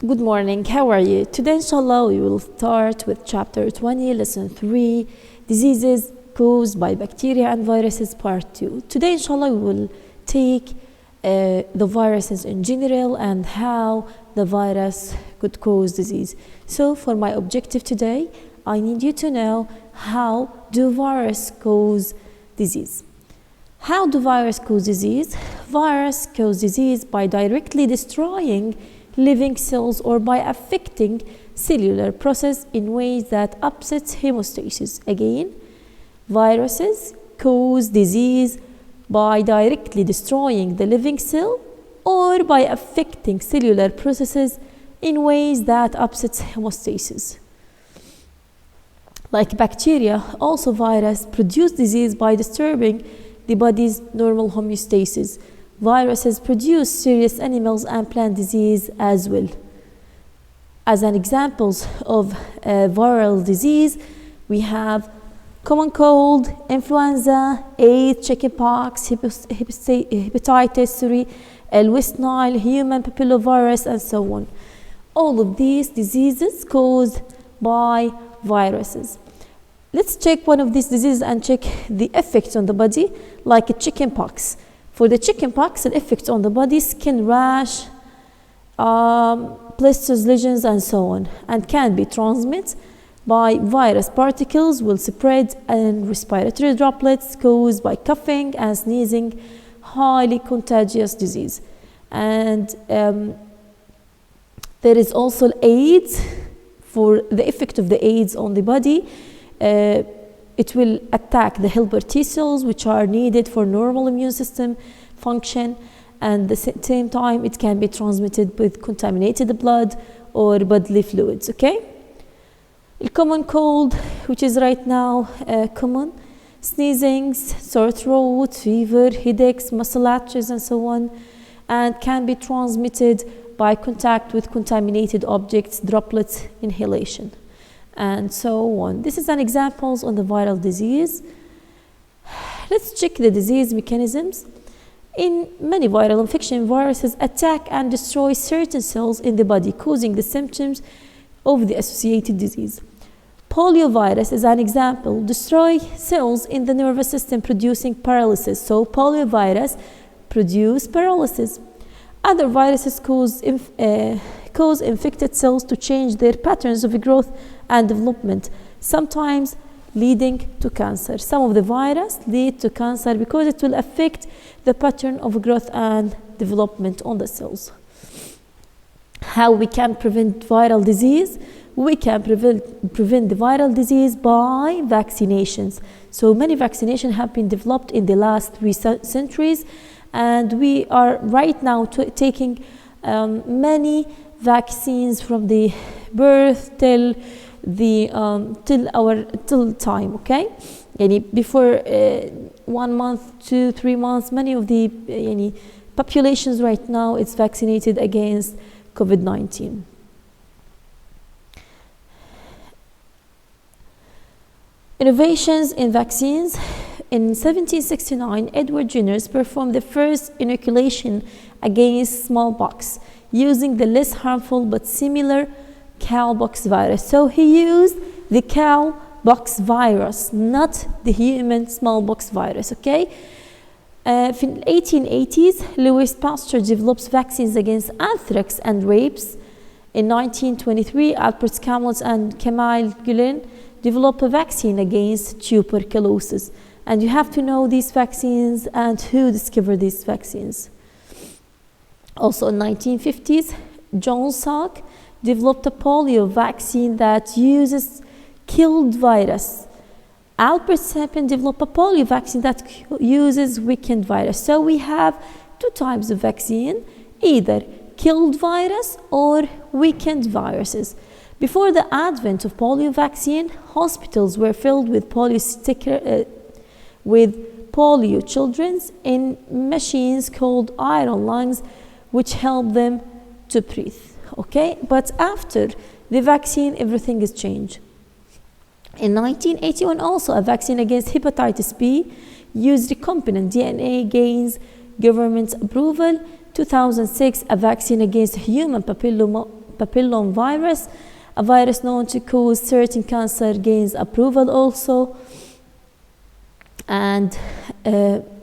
Good morning, how are you? Today, inshallah, we will start with chapter 20, lesson 3, diseases caused by bacteria and viruses, part 2. Today, inshallah, we will take the viruses in general and how the virus could cause disease. So, for my objective today, I need you to know how do viruses cause disease. How do viruses cause disease? Viruses cause disease by directly destroying living cells or by affecting cellular process in ways that upsets homeostasis. Again, viruses cause disease by directly destroying the living cell or by affecting cellular processes in ways that upsets homeostasis. Like bacteria, also viruses produce disease by disturbing the body's normal homeostasis. Viruses produce serious animals and plant disease as well. As an examples of viral disease, we have common cold, influenza, AIDS, chickenpox, hepatitis, West Nile, human papillovirus, and so on. All of these diseases caused by viruses. Let's check one of these diseases and check the effects on the body, like a chickenpox. For the chickenpox, the effects on the body, skin rash, blisters, lesions, and so on, and can be transmitted by virus particles, will spread in respiratory droplets caused by coughing and sneezing, highly contagious disease. And there is also AIDS. For the effect of the AIDS on the body, it will attack the helper T cells, which are needed for normal immune system function, and at the same time it can be transmitted with contaminated blood or bodily fluids. Okay, the common cold, which is right now common, sneezing, sore throat, fever, headaches, muscle aches, and so on, and can be transmitted by contact with contaminated objects, droplets, inhalation, and so on. This is an example on the viral disease. Let's check the disease mechanisms. In many viral infection, viruses attack and destroy certain cells in the body, causing the symptoms of the associated disease. Poliovirus is an example. Destroy cells in the nervous system, producing paralysis. So poliovirus produce paralysis. Other viruses cause infected cells to change their patterns of growth and development, sometimes leading to cancer. Some of the viruses lead to cancer because it will affect the pattern of growth and development on the cells. How we can prevent viral disease? We can prevent the viral disease by vaccinations. So many vaccinations have been developed in the last 3 centuries, and we are right now taking many vaccines from the birth till time. Okay, before 1 month, 2, 3 months, many of the populations right now is vaccinated against COVID-19. Innovations in vaccines. In 1769, Edward Jenner performed the first inoculation against smallpox using the less harmful but similar cowpox virus. So he used the cowpox virus, not the human smallpox virus. Okay. In the 1880s, Louis Pasteur develops vaccines against anthrax and rapes. In 1923, Albert Camus and Camille Guerin developed a vaccine against tuberculosis. And you have to know these vaccines and who discovered these vaccines. Also in 1950s, John Salk developed a polio vaccine that uses killed virus. Albert Sabin developed a polio vaccine that uses weakened virus. So we have 2 types of vaccine, either killed virus or weakened viruses. Before the advent of polio vaccine, hospitals were filled with polio children in machines called iron lungs, which help them to breathe. Okay, but after the vaccine, everything is changed. In 1981, also a vaccine against hepatitis B used recombinant DNA gains government approval. 2006, a vaccine against human papillomavirus, a virus known to cause certain cancer, gains approval also. And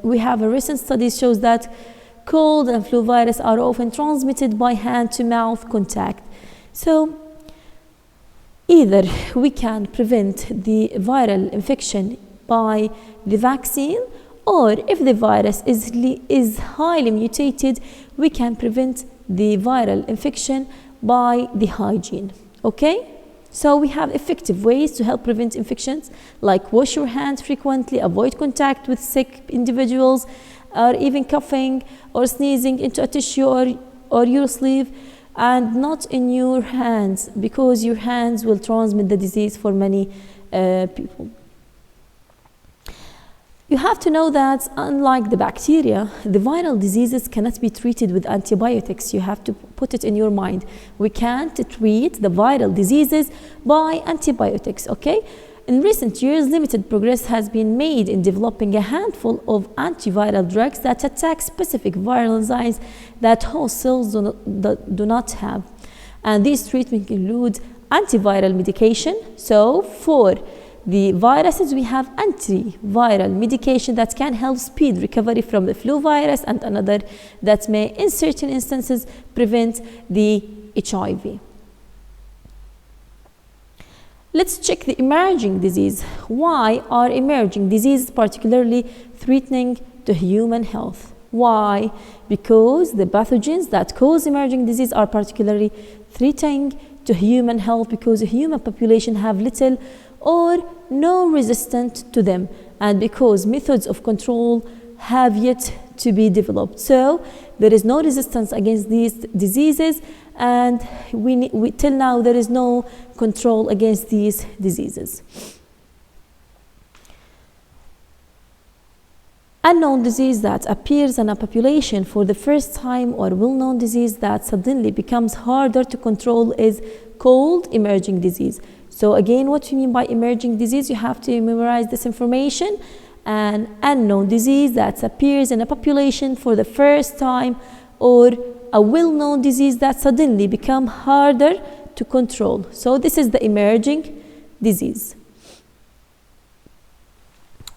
we have a recent study shows that cold and flu virus are often transmitted by hand-to-mouth contact. So either we can prevent the viral infection by the vaccine, or if the virus is highly mutated, we can prevent the viral infection by the hygiene. Okay? So we have effective ways to help prevent infections, like wash your hands frequently, avoid contact with sick individuals, or even coughing or sneezing into a tissue or your sleeve, and not in your hands, because your hands will transmit the disease for many people. You have to know that unlike the bacteria, the viral diseases cannot be treated with antibiotics. You have to put it in your mind. We can't treat the viral diseases by antibiotics, okay? In recent years, limited progress has been made in developing a handful of antiviral drugs that attack specific viral enzymes that host cells do not have. And these treatments include antiviral medication. So for the viruses, we have antiviral medication that can help speed recovery from the flu virus, and another that may, in certain instances, prevent the HIV. Let's check the emerging disease. Why are emerging diseases particularly threatening to human health? Why? Because the pathogens that cause emerging disease are particularly threatening to human health, because the human population have little or no resistance to them, and because methods of control have yet to be developed. So there is no resistance against these diseases, and till now there is no control against these diseases. Unknown disease that appears in a population for the first time, or well-known disease that suddenly becomes harder to control, is called emerging disease. So again, what you mean by emerging disease, you have to memorize this information. An unknown disease that appears in a population for the first time, or a well-known disease that suddenly becomes harder to control. So this is the emerging disease.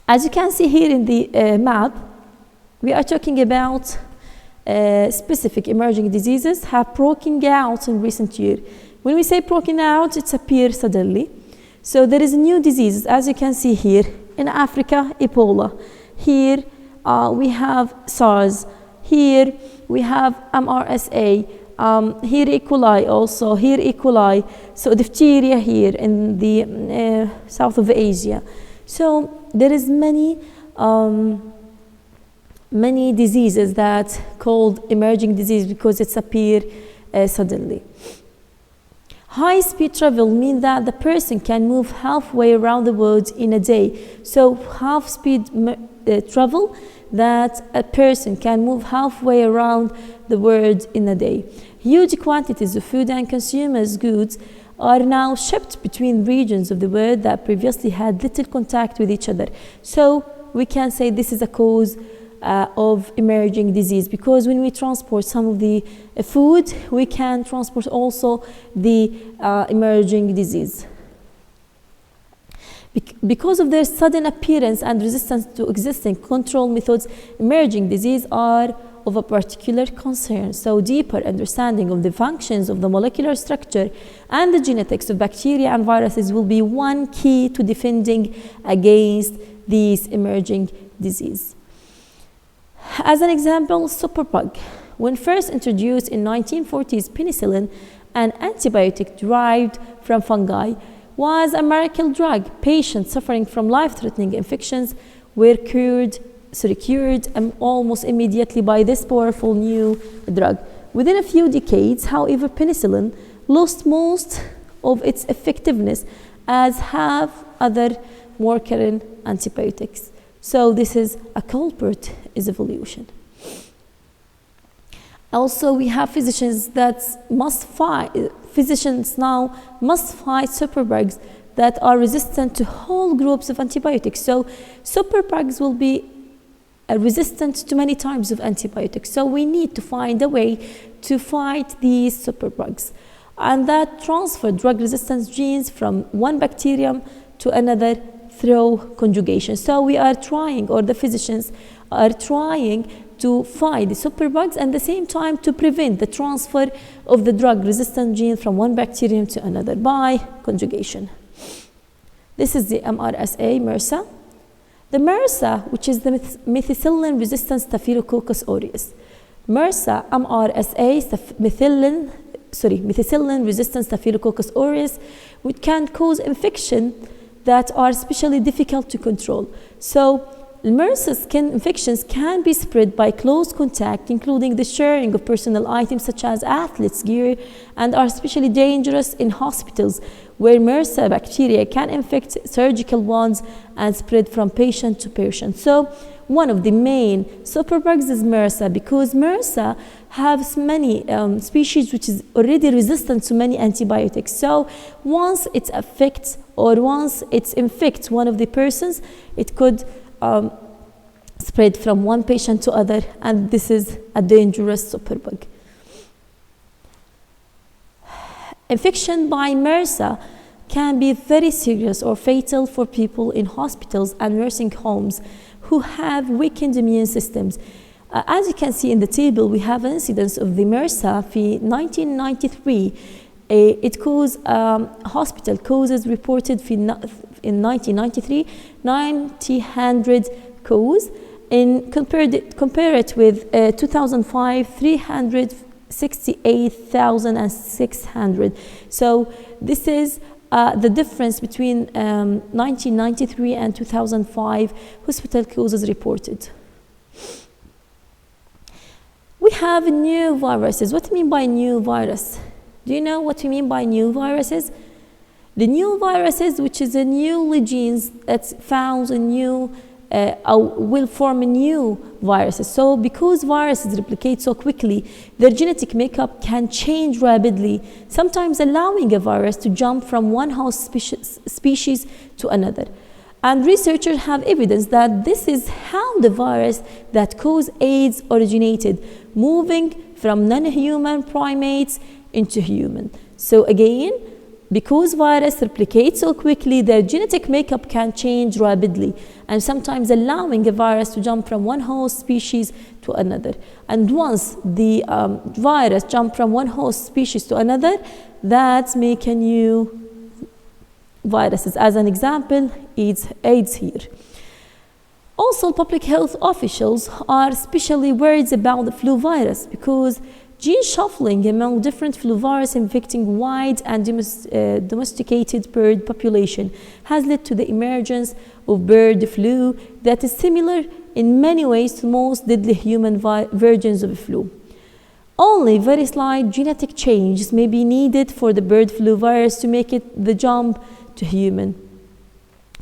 As you can see here in the map, we are talking about specific emerging diseases have broken out in recent years. When we say broken out, it's appeared suddenly. So there is new diseases, as you can see here. In Africa, Ebola. Here we have SARS. Here we have MRSA. Here E. coli also. Here E. coli. So diphtheria here in the south of Asia. So there is many diseases that called emerging disease because it's appeared suddenly. High-speed travel means that the person can move halfway around the world in a day. So half-speed travel, that a person can move halfway around the world in a day. Huge quantities of food and consumers goods are now shipped between regions of the world that previously had little contact with each other. So we can say this is a cause of emerging disease, because when we transport some of the food, we can transport also the emerging disease. Because of their sudden appearance and resistance to existing control methods, emerging disease are of a particular concern. So deeper understanding of the functions of the molecular structure and the genetics of bacteria and viruses will be one key to defending against these emerging diseases. As an example, superbug. When first introduced in 1940s, penicillin, an antibiotic derived from fungi, was a miracle drug. Patients suffering from life-threatening infections were cured almost immediately by this powerful new drug. Within a few decades, however, penicillin lost most of its effectiveness, as have other more current antibiotics. So this is a culprit is evolution. Also, we have physicians now must fight superbugs that are resistant to whole groups of antibiotics. So superbugs will be resistant to many types of antibiotics. So we need to find a way to fight these superbugs. and that transfer drug resistance genes from one bacterium to another through conjugation. So we are trying, or the physicians are trying to find the superbugs and at the same time to prevent the transfer of the drug resistant gene from one bacterium to another by conjugation. This is the MRSA, MRSA. The MRSA, which is the methicillin resistant Staphylococcus aureus. MRSA, MRSA, methicillin resistant Staphylococcus aureus, which can cause infection that are especially difficult to control. So MRSA skin infections can be spread by close contact, including the sharing of personal items such as athletes' gear, and are especially dangerous in hospitals where MRSA bacteria can infect surgical wounds and spread from patient to patient. So one of the main superbugs is MRSA, because MRSA has many species which is already resistant to many antibiotics. So once it affects or once it infects one of the persons, it could spread from one patient to other, and this is a dangerous superbug. Infection by MRSA can be very serious or fatal for people in hospitals and nursing homes who have weakened immune systems. As you can see in the table, we have an incidence of the MRSA in 1993. It caused hospital causes reported in 1993, 900 causes. Compare it with 2005, 368,600. So this is the difference between 1993 and 2005 hospital causes reported. We have new viruses. What do you mean by new virus? Do you know what we mean by new viruses? The new viruses, which is a new genes that's found in new, will form a new viruses. So because viruses replicate so quickly, their genetic makeup can change rapidly, sometimes allowing a virus to jump from one host species to another. And researchers have evidence that this is how the virus that caused AIDS originated, moving from non-human primates into human. So again, because viruses replicate so quickly, their genetic makeup can change rapidly, and sometimes allowing a virus to jump from one host species to another. And once the virus jumps from one host species to another, that makes a new viruses. As an example, AIDS here. Also, public health officials are especially worried about the flu virus because gene shuffling among different flu viruses infecting wide and domesticated bird population has led to the emergence of bird flu that is similar in many ways to most deadly human versions of flu. Only very slight genetic changes may be needed for the bird flu virus to make it the jump to human,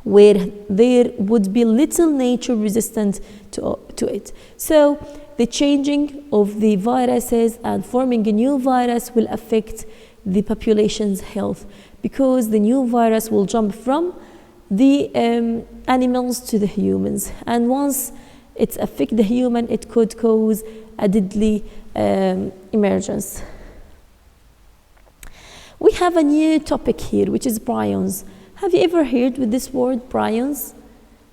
where there would be little nature resistant to it. So the changing of the viruses and forming a new virus will affect the population's health, because the new virus will jump from the animals to the humans, and once it affects the human, it could cause a deadly emergence. We have a new topic here, which is prions. Have you ever heard with this word, prions?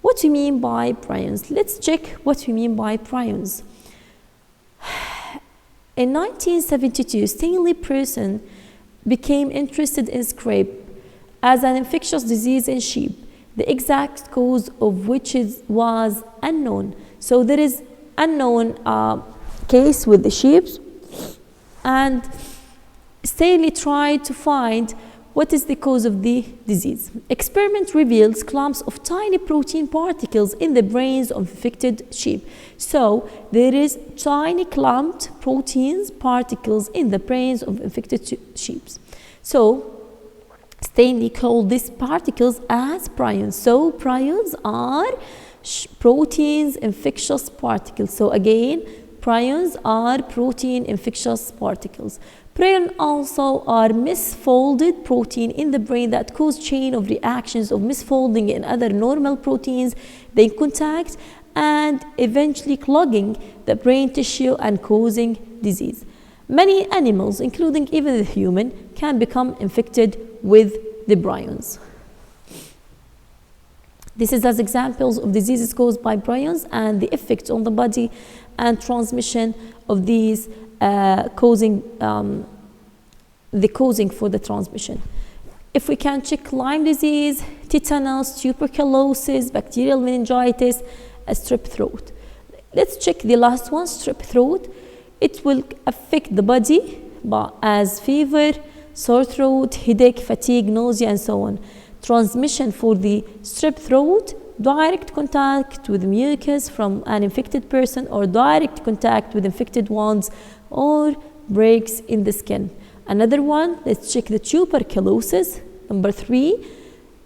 What do you mean by prions? Let's check what we mean by prions. In 1972, Stanley Person became interested in scrape as an infectious disease in sheep, the exact cause of which was unknown. So there is unknown case with the sheep, and Stanley tried to find what is the cause of the disease. Experiment reveals clumps of tiny protein particles in the brains of infected sheep. So there is tiny clumped proteins particles in the brains of infected sheep. So Stanley called these particles as prions. So prions are proteins infectious particles. So again, prions are protein infectious particles. Prions also are misfolded protein in the brain that cause chain of reactions of misfolding in other normal proteins, they contact and eventually clogging the brain tissue and causing disease. Many animals, including even the human, can become infected with the prions. This is as examples of diseases caused by prions and the effects on the body and transmission of these causing for the transmission. If we can check Lyme disease, tetanus, tuberculosis, bacterial meningitis, strep throat. Let's check the last one, strep throat. It will affect the body as fever, sore throat, headache, fatigue, nausea, and so on. Transmission for the strep throat, direct contact with mucus from an infected person or direct contact with infected ones or breaks in the skin. Another one, let's check the tuberculosis. Number 3,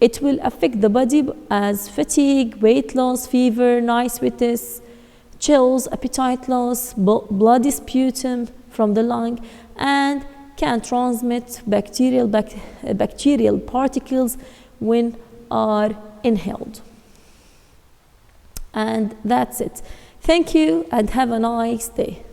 it will affect the body as fatigue, weight loss, fever, night sweats, chills, appetite loss, bloody sputum from the lung, and can transmit bacterial particles when are inhaled. And that's it. Thank you and have a nice day.